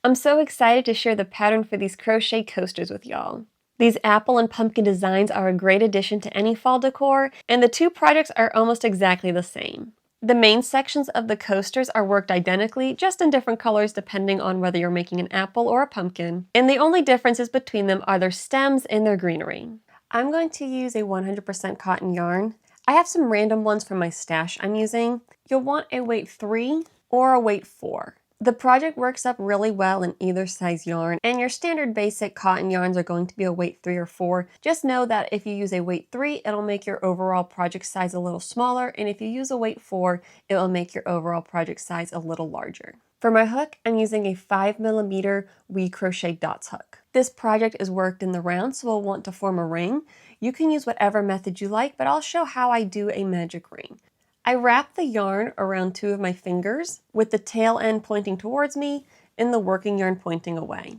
I'm so excited to share the pattern for these crochet coasters with y'all. These apple and pumpkin designs are a great addition to any fall decor, and the two projects are almost exactly the same. The main sections of the coasters are worked identically, just in different colors depending on whether you're making an apple or a pumpkin, and the only differences between them are their stems and their greenery. I'm going to use a 100% cotton yarn. I have some random ones from my stash I'm using. You'll want a weight 3 or a weight 4. The project works up really well in either size yarn, and your standard basic cotton yarns are going to be a weight 3 or 4. Just know that if you use a weight 3, it'll make your overall project size a little smaller, and if you use a weight 4, it will make your overall project size a little larger. For my hook, I'm using a 5mm We Crochet Dots hook. This project is worked in the round, so we'll want to form a ring. You can use whatever method you like, but I'll show how I do a magic ring. I wrap the yarn around 2 of my fingers with the tail end pointing towards me and the working yarn pointing away.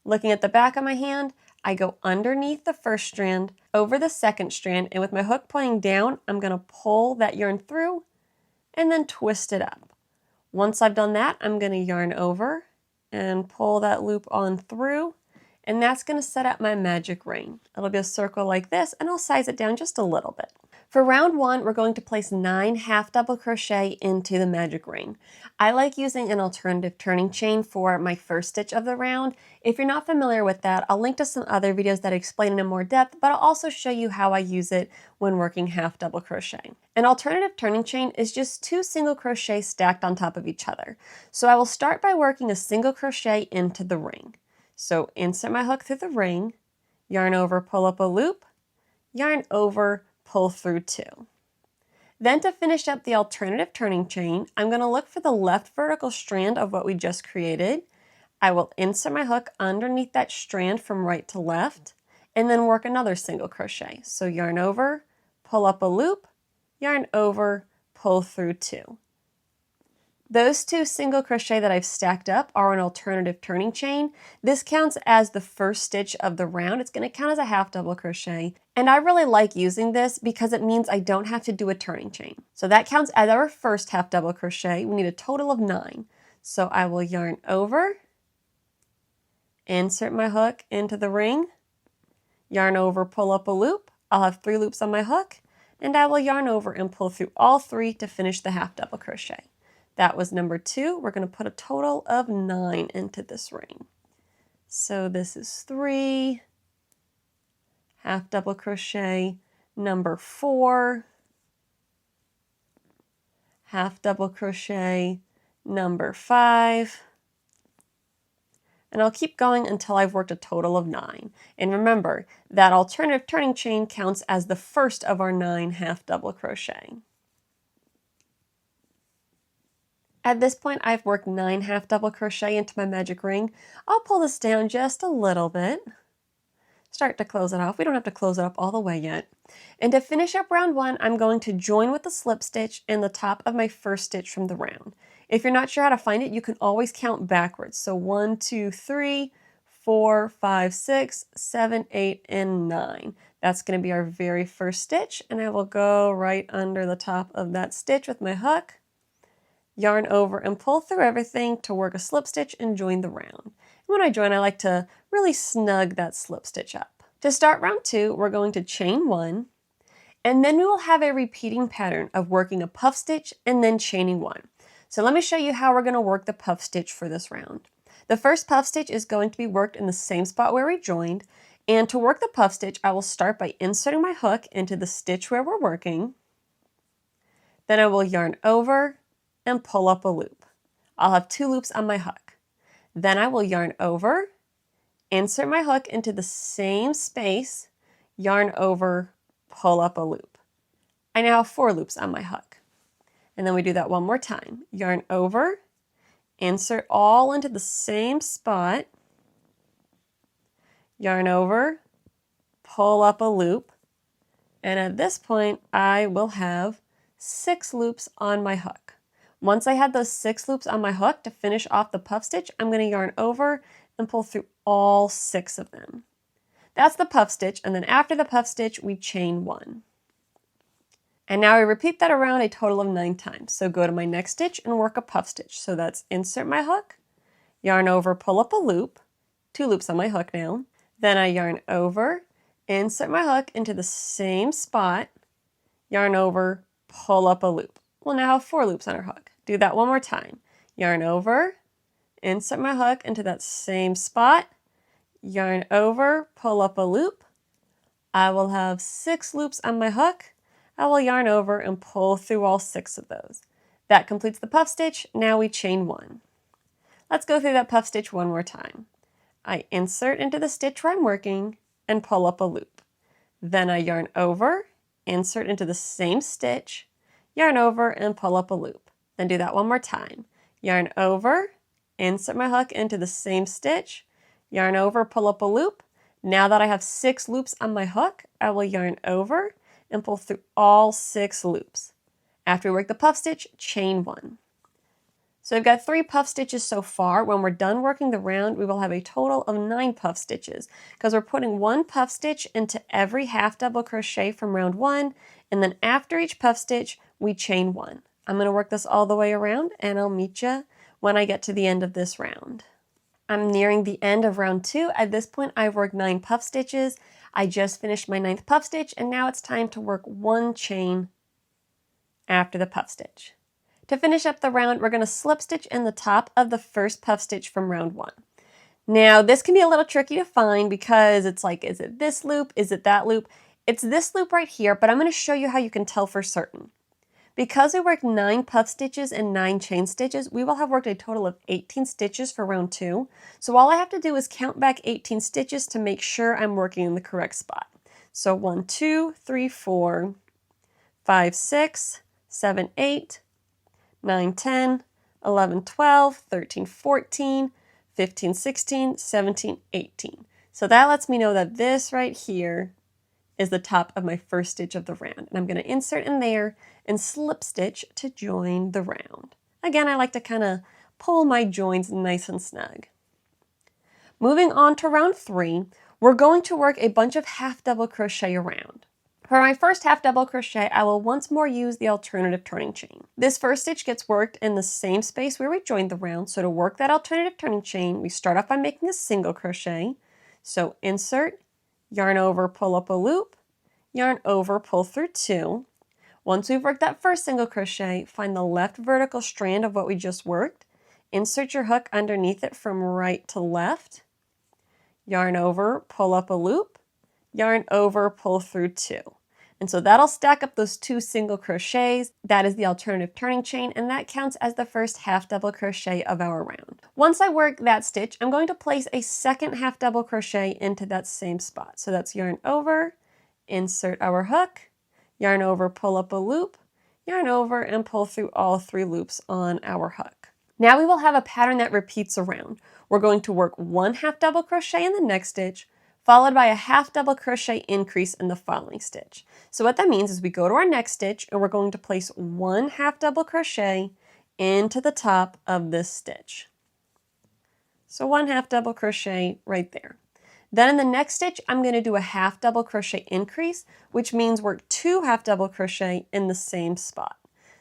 Looking at the back of my hand, I go underneath the first strand, over the second strand, and with my hook pointing down, I'm going to pull that yarn through and then twist it up. Once I've done that, I'm going to yarn over and pull that loop on through, and that's going to set up my magic ring. It'll be a circle like this, and I'll size it down just a little bit. For round 1, we're going to place 9 half double crochet into the magic ring. I like using an alternative turning chain for my first stitch of the round. If you're not familiar with that, I'll link to some other videos that explain it in more depth, but I'll also show you how I use it when working half double crochet. An alternative turning chain is just 2 single crochets stacked on top of each other. So I will start by working a single crochet into the ring. So insert my hook through the ring, yarn over, pull up a loop, yarn over, pull through 2. Then to finish up the alternative turning chain, I'm going to look for the left vertical strand of what we just created. I will insert my hook underneath that strand from right to left, and then work another single crochet. So yarn over, pull up a loop, yarn over, pull through 2. Those 2 single crochet that I've stacked up are an alternative turning chain. This counts as the first stitch of the round. It's going to count as a half double crochet. And I really like using this because it means I don't have to do a turning chain. So that counts as our first half double crochet. We need a total of 9. So I will yarn over, insert my hook into the ring, yarn over, pull up a loop. I'll have 3 loops on my hook, and I will yarn over and pull through all 3 to finish the half double crochet. That was number 2. We're going to put a total of 9 into this ring. So this is 3, half double crochet, number 4, half double crochet, number 5, and I'll keep going until I've worked a total of 9. And remember, that alternative turning chain counts as the first of our 9 half double crochet. At this point, I've worked 9 half double crochet into my magic ring. I'll pull this down just a little bit. Start to close it off. We don't have to close it up all the way yet. And to finish up round 1, I'm going to join with the slip stitch in the top of my first stitch from the round. If you're not sure how to find it, you can always count backwards. So 1, 2, 3, 4, 5, 6, 7, 8, and 9. That's going to be our very first stitch, and I will go right under the top of that stitch with my hook, yarn over and pull through everything to work a slip stitch and join the round. And when I join, I like to really snug that slip stitch up. To start round 2, we're going to chain 1, and then we will have a repeating pattern of working a puff stitch and then chaining 1. So let me show you how we're going to work the puff stitch for this round. The first puff stitch is going to be worked in the same spot where we joined, and to work the puff stitch, I will start by inserting my hook into the stitch where we're working. Then I will yarn over and pull up a loop. I'll have 2 loops on my hook. Then I will yarn over, insert my hook into the same space, yarn over, pull up a loop. I now have 4 loops on my hook. And then we do that one more time. Yarn over, insert all into the same spot, yarn over, pull up a loop, and at this point I will have 6 loops on my hook. Once I have those 6 loops on my hook to finish off the puff stitch, I'm going to yarn over and pull through all 6 of them. That's the puff stitch, and then after the puff stitch, we chain 1. And now I repeat that around a total of 9 times. So go to my next stitch and work a puff stitch. So that's insert my hook, yarn over, pull up a loop, 2 loops on my hook now. Then I yarn over, insert my hook into the same spot, yarn over, pull up a loop. We'll now have 4 loops on our hook. Do that one more time. Yarn over, insert my hook into that same spot, yarn over, pull up a loop. I will have 6 loops on my hook. I will yarn over and pull through all 6 of those. That completes the puff stitch. Now we chain 1. Let's go through that puff stitch one more time. I insert into the stitch where I'm working and pull up a loop. Then I yarn over, insert into the same stitch, yarn over and pull up a loop. Then do that one more time. Yarn over, insert my hook into the same stitch, yarn over, pull up a loop. Now that I have 6 loops on my hook, I will yarn over and pull through all 6 loops. After we work the puff stitch, chain 1. So we've got 3 puff stitches so far. When we're done working the round, we will have a total of 9 puff stitches because we're putting 1 puff stitch into every half double crochet from round 1, and then after each puff stitch, we chain 1. I'm going to work this all the way around, and I'll meet you when I get to the end of this round. I'm nearing the end of round 2. At this point, I've worked 9 puff stitches. I just finished my 9th puff stitch, and now it's time to work 1 chain after the puff stitch. To finish up the round, we're going to slip stitch in the top of the first puff stitch from round 1. Now, this can be a little tricky to find because it's like, is it this loop? Is it that loop? It's this loop right here, but I'm going to show you how you can tell for certain. Because we worked 9 puff stitches and 9 chain stitches, we will have worked a total of 18 stitches for round 2. So all I have to do is count back 18 stitches to make sure I'm working in the correct spot. So 1, 2, 3, 4, 5, 6, 7, 8, 9, 10, 11, 12, 13, 14, 15, 16, 17, 18. So that lets me know that this right here is the top of my first stitch of the round. And I'm going to insert in there and slip stitch to join the round. Again, I like to kind of pull my joins nice and snug. Moving on to round 3, we're going to work a bunch of half double crochet around. For my first half double crochet, I will once more use the alternative turning chain. This first stitch gets worked in the same space where we joined the round, so to work that alternative turning chain, we start off by making a single crochet. So insert, yarn over, pull up a loop, yarn over, pull through 2. Once we've worked that first single crochet, find the left vertical strand of what we just worked, insert your hook underneath it from right to left, yarn over, pull up a loop, yarn over, pull through 2. And so that'll stack up those 2 single crochets. That is the alternative turning chain, and that counts as the first half double crochet of our round. Once I work that stitch, I'm going to place a second half double crochet into that same spot. So that's yarn over, insert our hook, yarn over, pull up a loop, yarn over, and pull through all 3 loops on our hook. Now we will have a pattern that repeats around. We're going to work 1 half double crochet in the next stitch, followed by a half double crochet increase in the following stitch. So what that means is we go to our next stitch and we're going to place 1 half double crochet into the top of this stitch. So 1 half double crochet right there. Then in the next stitch, I'm going to do a half double crochet increase, which means work 2 half double crochet in the same spot.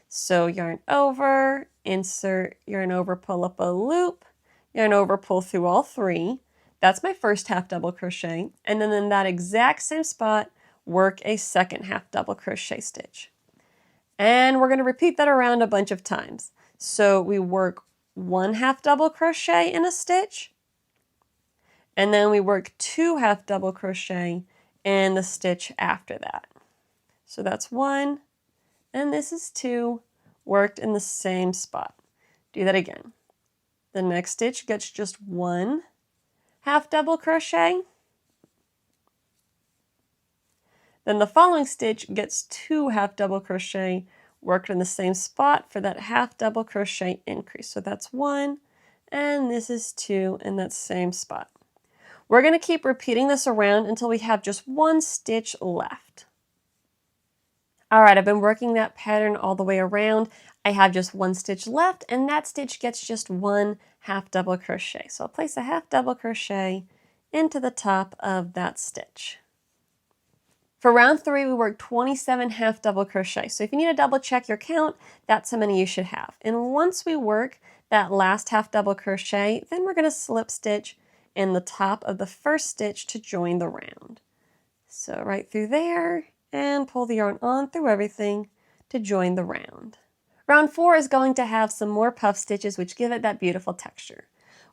So yarn over, insert, yarn over, pull up a loop, yarn over, pull through all 3. That's my first half double crochet, and then in that exact same spot, work a second half double crochet stitch. And we're going to repeat that around a bunch of times. So we work 1 half double crochet in a stitch, and then we work 2 half double crochet in the stitch after that. So that's 1, and this is 2, worked in the same spot. Do that again. The next stitch gets just 1 half double crochet. Then the following stitch gets 2 half double crochet worked in the same spot for that half double crochet increase. So that's 1, and this is 2 in that same spot. We're going to keep repeating this around until we have just 1 stitch left. All right, I've been working that pattern all the way around. I have just 1 stitch left, and that stitch gets just 1 half double crochet. So I'll place a half double crochet into the top of that stitch. For round 3, we worked 27 half double crochet. So if you need to double check your count, that's how many you should have. And once we work that last half double crochet, then we're going to slip stitch in the top of the first stitch to join the round. So right through there, and pull the yarn on through everything to join the round. Round 4 is going to have some more puff stitches which give it that beautiful texture.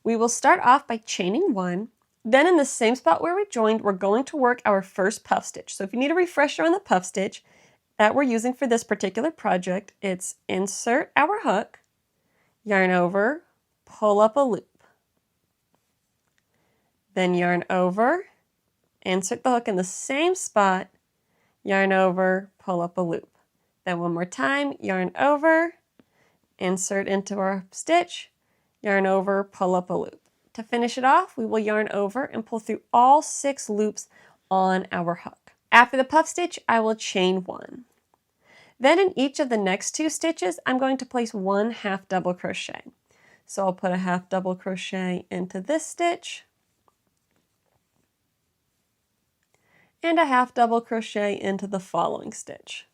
We will start off by chaining 1, then in the same spot where we joined, we're going to work our first puff stitch. So if you need a refresher on the puff stitch that we're using for this particular project, it's insert our hook, yarn over, pull up a loop, then yarn over, insert the hook in the same spot, yarn over, pull up a loop. Then one more time, yarn over, insert into our stitch, yarn over, pull up a loop. To finish it off, we will yarn over and pull through all 6 loops on our hook. After the puff stitch, I will chain 1. Then in each of the next 2 stitches, I'm going to place 1 half double crochet. So I'll put a half double crochet into this stitch, and a half double crochet into the following stitch.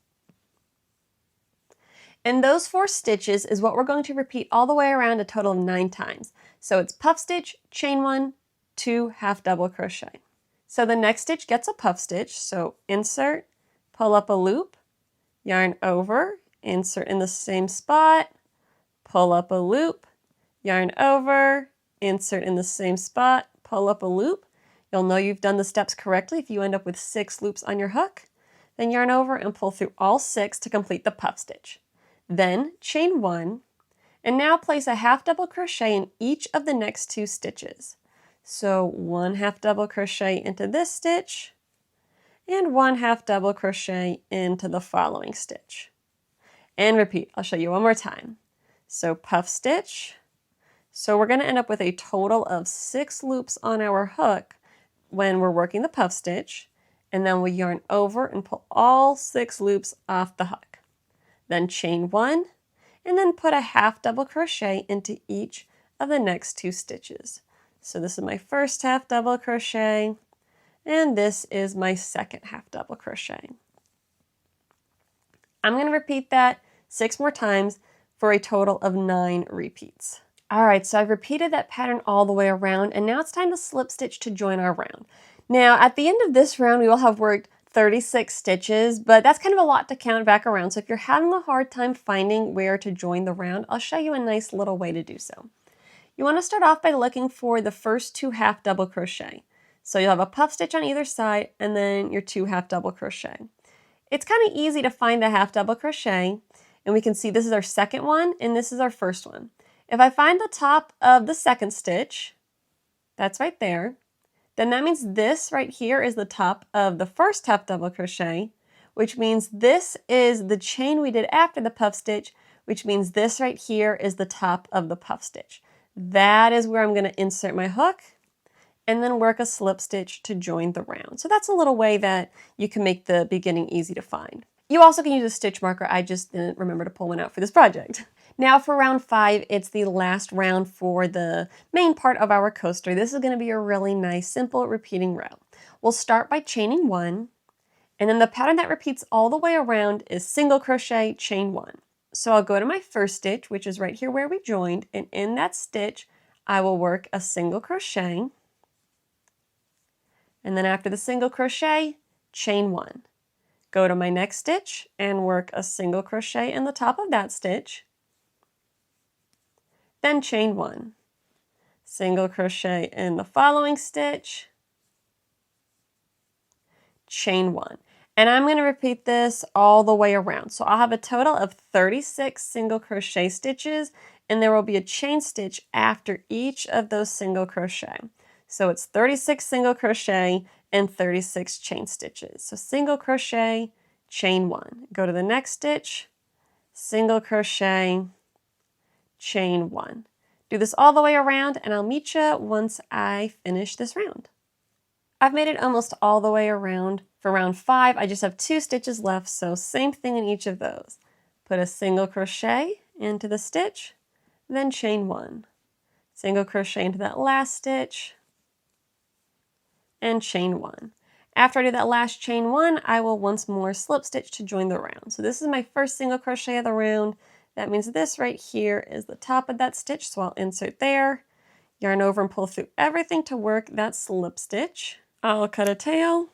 And those 4 stitches is what we're going to repeat all the way around a total of 9 times. So it's puff stitch, chain 1, 2 half double crochet. So the next stitch gets a puff stitch, so insert, pull up a loop, yarn over, insert in the same spot, pull up a loop, yarn over, insert in the same spot, pull up a loop. You'll know you've done the steps correctly if you end up with 6 loops on your hook. Then yarn over and pull through all 6 to complete the puff stitch. Then chain 1, and now place a half double crochet in each of the next 2 stitches. So 1 half double crochet into this stitch, and 1 half double crochet into the following stitch. And repeat. I'll show you one more time. So puff stitch. So we're going to end up with a total of 6 loops on our hook when we're working the puff stitch, and then we yarn over and pull all 6 loops off the hook. Then chain 1, and then put a half double crochet into each of the next 2 stitches. So this is my first half double crochet, and this is my second half double crochet. I'm going to repeat that 6 more times for a total of 9 repeats. Alright, so I've repeated that pattern all the way around, and now it's time to slip stitch to join our round. Now at the end of this round we will have worked 36 stitches, but that's kind of a lot to count back around, so if you're having a hard time finding where to join the round, I'll show you a nice little way to do so. You want to start off by looking for the first 2 half double crochet. So you'll have a puff stitch on either side and then your 2 half double crochet. It's kind of easy to find the half double crochet, and we can see this is our second one and this is our first one. If I find the top of the second stitch, that's right there, then that means this right here is the top of the first half double crochet, which means this is the chain we did after the puff stitch, which means this right here is the top of the puff stitch. That is where I'm going to insert my hook and then work a slip stitch to join the round. So that's a little way that you can make the beginning easy to find. You also can use a stitch marker. I just didn't remember to pull one out for this project. Now for round 5, it's the last round for the main part of our coaster. This is going to be a really nice, simple repeating row. We'll start by chaining 1, and then the pattern that repeats all the way around is single crochet, chain 1. So I'll go to my first stitch, which is right here where we joined, and in that stitch, I will work a single crochet, and then after the single crochet, chain 1. Go to my next stitch and work a single crochet in the top of that stitch, then chain 1, single crochet in the following stitch, chain 1. And I'm going to repeat this all the way around. So I'll have a total of 36 single crochet stitches, and there will be a chain stitch after each of those single crochet. So it's 36 single crochet and 36 chain stitches. So single crochet, chain 1. Go to the next stitch, single crochet, chain 1. Do this all the way around, and I'll meet you once I finish this round. I've made it almost all the way around. For round 5, I just have 2 stitches left, so same thing in each of those. Put a single crochet into the stitch, then chain 1. Single crochet into that last stitch, and chain 1. After I do that last chain 1, I will once more slip stitch to join the round. So this is my first single crochet of the round, That means this right here is the top of that stitch, so I'll insert there, yarn over and pull through everything to work that slip stitch. I'll cut a tail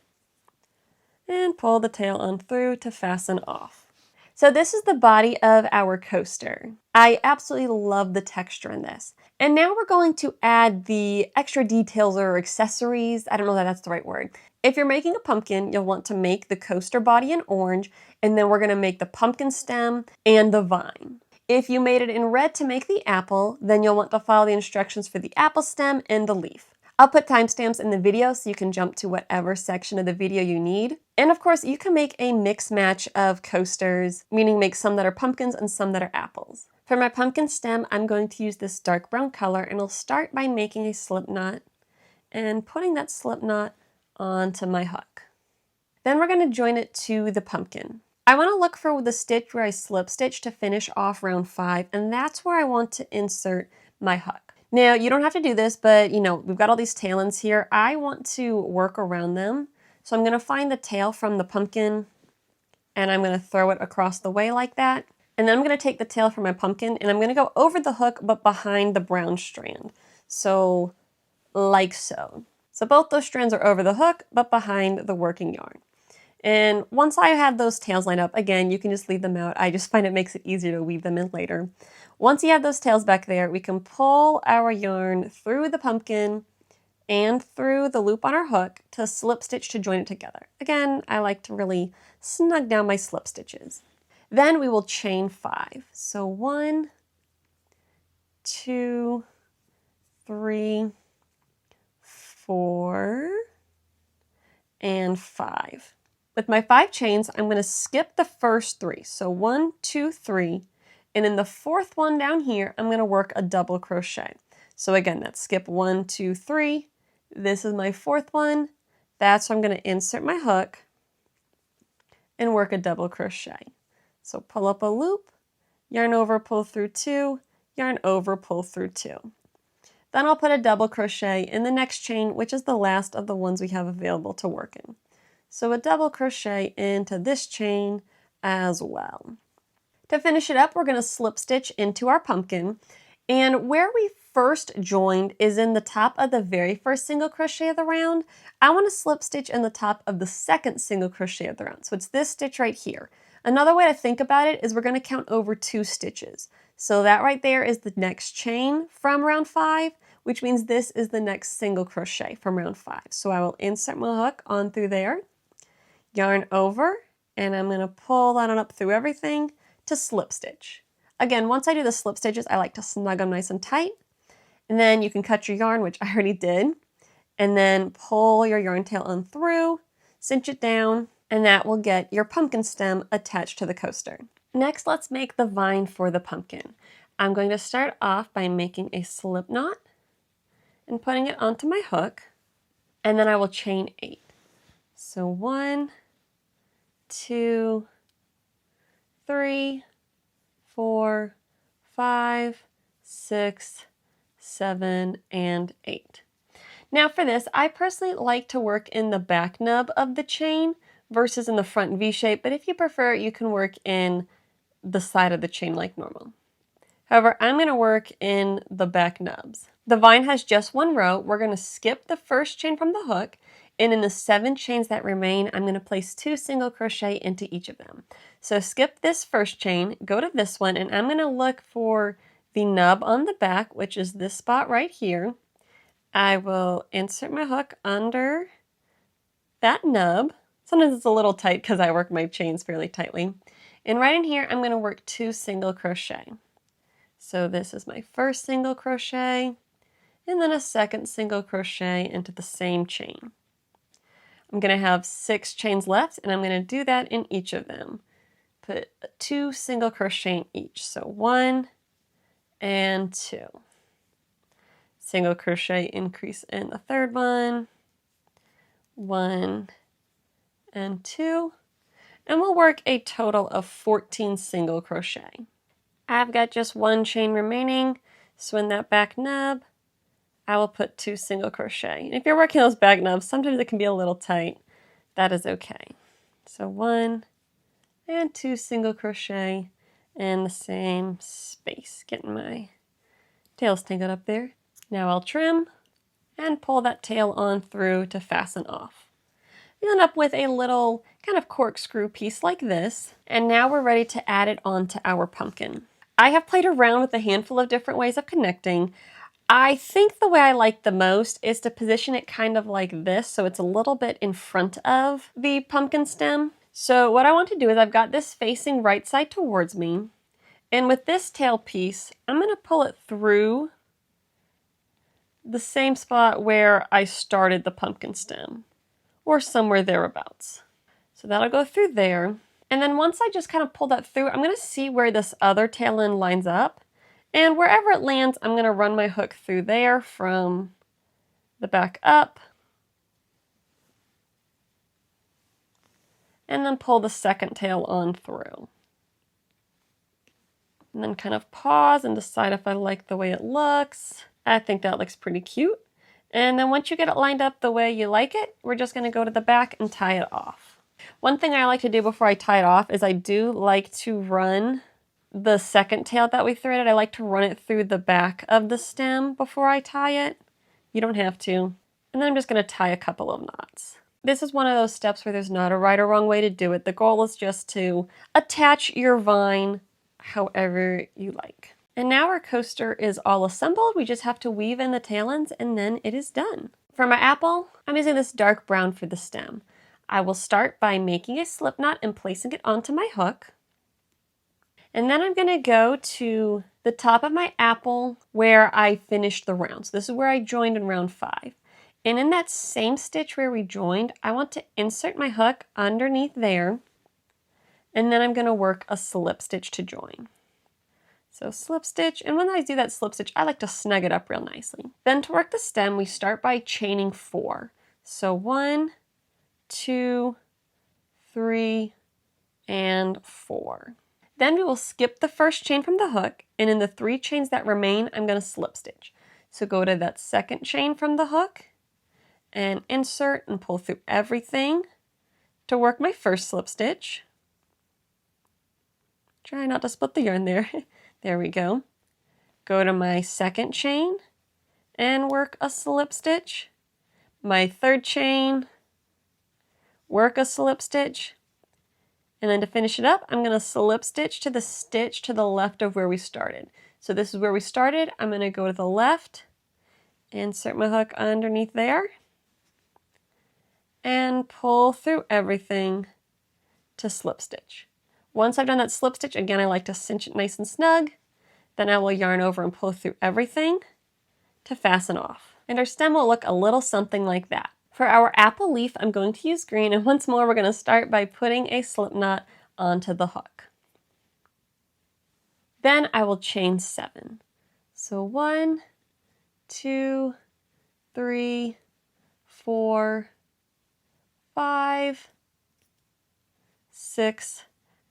and pull the tail on through to fasten off. So this is the body of our coaster. I absolutely love the texture in this. And now we're going to add the extra details or accessories. I don't know that that's the right word. If you're making a pumpkin, you'll want to make the coaster body in orange, and then we're going to make the pumpkin stem and the vine. If you made it in red to make the apple, then you'll want to follow the instructions for the apple stem and the leaf. I'll put timestamps in the video so you can jump to whatever section of the video you need. And of course, you can make a mix match of coasters, meaning make some that are pumpkins and some that are apples. For my pumpkin stem, I'm going to use this dark brown color, and I'll start by making a slip knot and putting that slip knot onto my hook. Then we're going to join it to the pumpkin. I want to look for the stitch where I slip stitch to finish off round 5, and that's where I want to insert my hook. Now, you don't have to do this, but we've got all these tail ends here. I want to work around them. So I'm going to find the tail from the pumpkin, and I'm going to throw it across the way like that. And then I'm going to take the tail from my pumpkin, and I'm going to go over the hook, but behind the brown strand. So, like so. So both those strands are over the hook, but behind the working yarn. And once I have those tails lined up, again, you can just leave them out. I just find it makes it easier to weave them in later. Once you have those tails back there, we can pull our yarn through the pumpkin and through the loop on our hook to slip stitch to join it together. Again, I like to really snug down my slip stitches. Then we will chain 5. So 1, 2, 3, 4, and 5. With my 5 chains, I'm going to skip the first 3. So 1, 2, 3, and in the 4th one down here, I'm going to work a double crochet. So again, that's skip 1, 2, 3. This is my 4th one. That's where I'm going to insert my hook and work a double crochet. So pull up a loop, yarn over, pull through 2, yarn over, pull through 2. Then I'll put a double crochet in the next chain, which is the last of the ones we have available to work in. So a double crochet into this chain as well. To finish it up, we're going to slip stitch into our pumpkin, and where we first joined is in the top of the very first single crochet of the round. I want to slip stitch in the top of the second single crochet of the round. So it's this stitch right here. Another way to think about it is we're going to count over 2 stitches. So that right there is the next chain from round 5, which means this is the next single crochet from round 5. So I will insert my hook on through there, yarn over, and I'm going to pull that on up through everything to slip stitch. Again, once I do the slip stitches, I like to snug them nice and tight. And then you can cut your yarn, which I already did, and then pull your yarn tail on through, cinch it down, and that will get your pumpkin stem attached to the coaster. Next, let's make the vine for the pumpkin. I'm going to start off by making a slip knot and putting it onto my hook, and then I will chain 8. So 1, 2, 3, 4, 5, 6, 7, and 8. Now for this, I personally like to work in the back nub of the chain versus in the front V shape, but if you prefer, you can work in the side of the chain like normal. However, I'm going to work in the back nubs. The vine has just 1 row. We're going to skip the first chain from the hook, and in the 7 chains that remain, I'm going to place 2 single crochet into each of them. So skip this first chain, go to this one, and I'm going to look for the nub on the back, which is this spot right here. I will insert my hook under that nub. Sometimes it's a little tight because I work my chains fairly tightly. And right in here, I'm going to work 2 single crochet. So this is my first single crochet, and then a second single crochet into the same chain. I'm going to have 6 chains left, and I'm going to do that in each of them. Put 2 single crochet in each. So 1 and 2. Single crochet increase in the 3rd one. 1 and 2. And we'll work a total of 14 single crochet. I've got just 1 chain remaining, so in that back nub, I will put 2 single crochet. And if you're working those back nubs, sometimes it can be a little tight. That is okay. So 1 and 2 single crochet in the same space. Getting my tails tangled up there. Now I'll trim and pull that tail on through to fasten off. You'll end up with a little kind of corkscrew piece like this. And now we're ready to add it onto our pumpkin. I have played around with a handful of different ways of connecting. I think the way I like the most is to position it kind of like this, so it's a little bit in front of the pumpkin stem. So what I want to do is I've got this facing right side towards me, and with this tail piece, I'm going to pull it through the same spot where I started the pumpkin stem, or somewhere thereabouts. So that'll go through there. And then once I just kind of pull that through, I'm going to see where this other tail end lines up. And wherever it lands, I'm going to run my hook through there from the back up. And then pull the second tail on through. And then kind of pause and decide if I like the way it looks. I think that looks pretty cute. And then once you get it lined up the way you like it, we're just going to go to the back and tie it off. One thing I like to do before I tie it off is I do like to run the second tail that we threaded. I like to run it through the back of the stem before I tie it. You don't have to. And then I'm just going to tie a couple of knots. This is one of those steps where there's not a right or wrong way to do it. The goal is just to attach your vine however you like. And now our coaster is all assembled. We just have to weave in the tail ends and then it is done. For my apple, I'm using this dark brown for the stem. I will start by making a slip knot and placing it onto my hook. And then I'm going to go to the top of my apple where I finished the round. So this is where I joined in round 5. And in that same stitch where we joined, I want to insert my hook underneath there. And then I'm going to work a slip stitch to join. So slip stitch, and when I do that slip stitch, I like to snug it up real nicely. Then to work the stem, we start by chaining 4. So 1, 2, 3, and 4. Then we will skip the first chain from the hook, and in the 3 chains that remain, I'm going to slip stitch. So go to that second chain from the hook, and insert and pull through everything to work my first slip stitch. Try not to split the yarn there. There we go. Go to my second chain and work a slip stitch. My third chain, work a slip stitch. And then to finish it up, I'm going to slip stitch to the stitch to the left of where we started. So this is where we started. I'm going to go to the left, insert my hook underneath there, and pull through everything to slip stitch. Once I've done that slip stitch, again, I like to cinch it nice and snug. Then I will yarn over and pull through everything to fasten off. And our stem will look a little something like that. For our apple leaf, I'm going to use green, and once more, we're going to start by putting a slip knot onto the hook. Then I will chain 7. So 1, 2, 3, 4, 5, 6,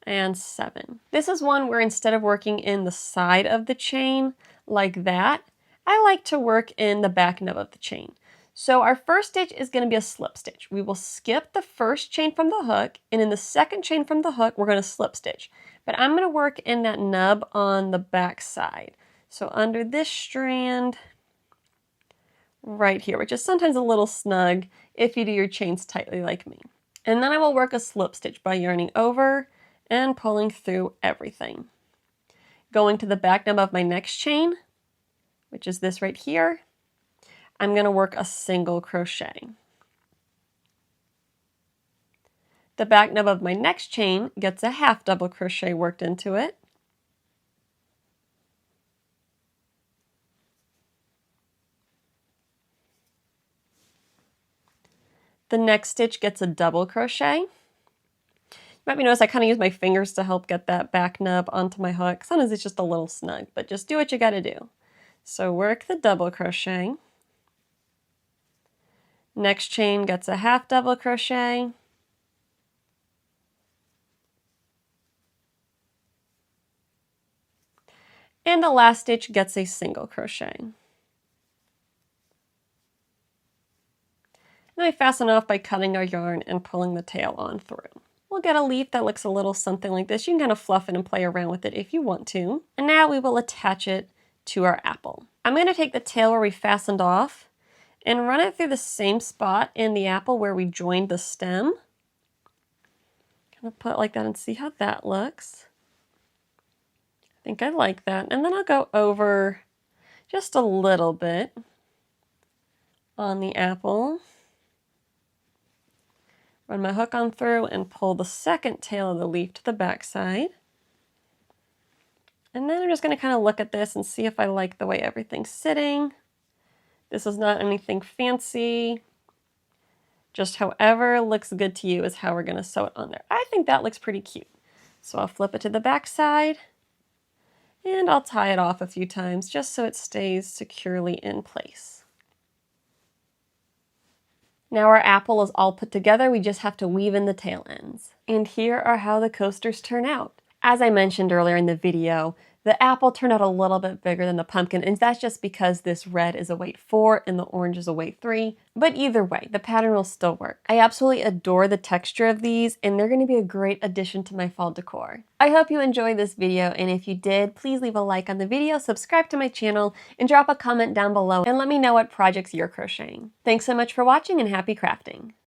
and 7. This is one where instead of working in the side of the chain like that, I like to work in the back nub of the chain. So our first stitch is going to be a slip stitch. We will skip the first chain from the hook, and in the second chain from the hook, we're going to slip stitch. But I'm going to work in that nub on the back side. So under this strand right here, which is sometimes a little snug if you do your chains tightly like me. And then I will work a slip stitch by yarning over and pulling through everything. Going to the back nub of my next chain, which is this right here, I'm going to work a single crochet. The back nub of my next chain gets a half double crochet worked into it. The next stitch gets a double crochet. You might notice I kind of use my fingers to help get that back nub onto my hook. Sometimes it's just a little snug, but just do what you got to do. So work the double crochet. Next chain gets a half double crochet. And the last stitch gets a single crochet. Then I fasten off by cutting our yarn and pulling the tail on through. we'll get a leaf that looks a little something like this. You can kind of fluff it and play around with it if you want to. And now we will attach it to our apple. I'm going to take the tail where we fastened off and run it through the same spot in the apple where we joined the stem. Kind of put it like that and see how that looks. I think I like that. And then I'll go over just a little bit on the apple. Run my hook on through and pull the second tail of the leaf to the back side. And then I'm just going to kind of look at this and see if I like the way everything's sitting. This is not anything fancy. Just however looks good to you is how we're going to sew it on there. I think that looks pretty cute. So I'll flip it to the back side and I'll tie it off a few times just so it stays securely in place. Now our apple is all put together, we just have to weave in the tail ends. And here are how the coasters turn out. As I mentioned earlier in the video, the apple turned out a little bit bigger than the pumpkin, and that's just because this red is a weight 4 and the orange is a weight 3. But either way, the pattern will still work. I absolutely adore the texture of these, and they're going to be a great addition to my fall decor. I hope you enjoyed this video, and if you did, please leave a like on the video, subscribe to my channel, and drop a comment down below and let me know what projects you're crocheting. Thanks so much for watching and happy crafting!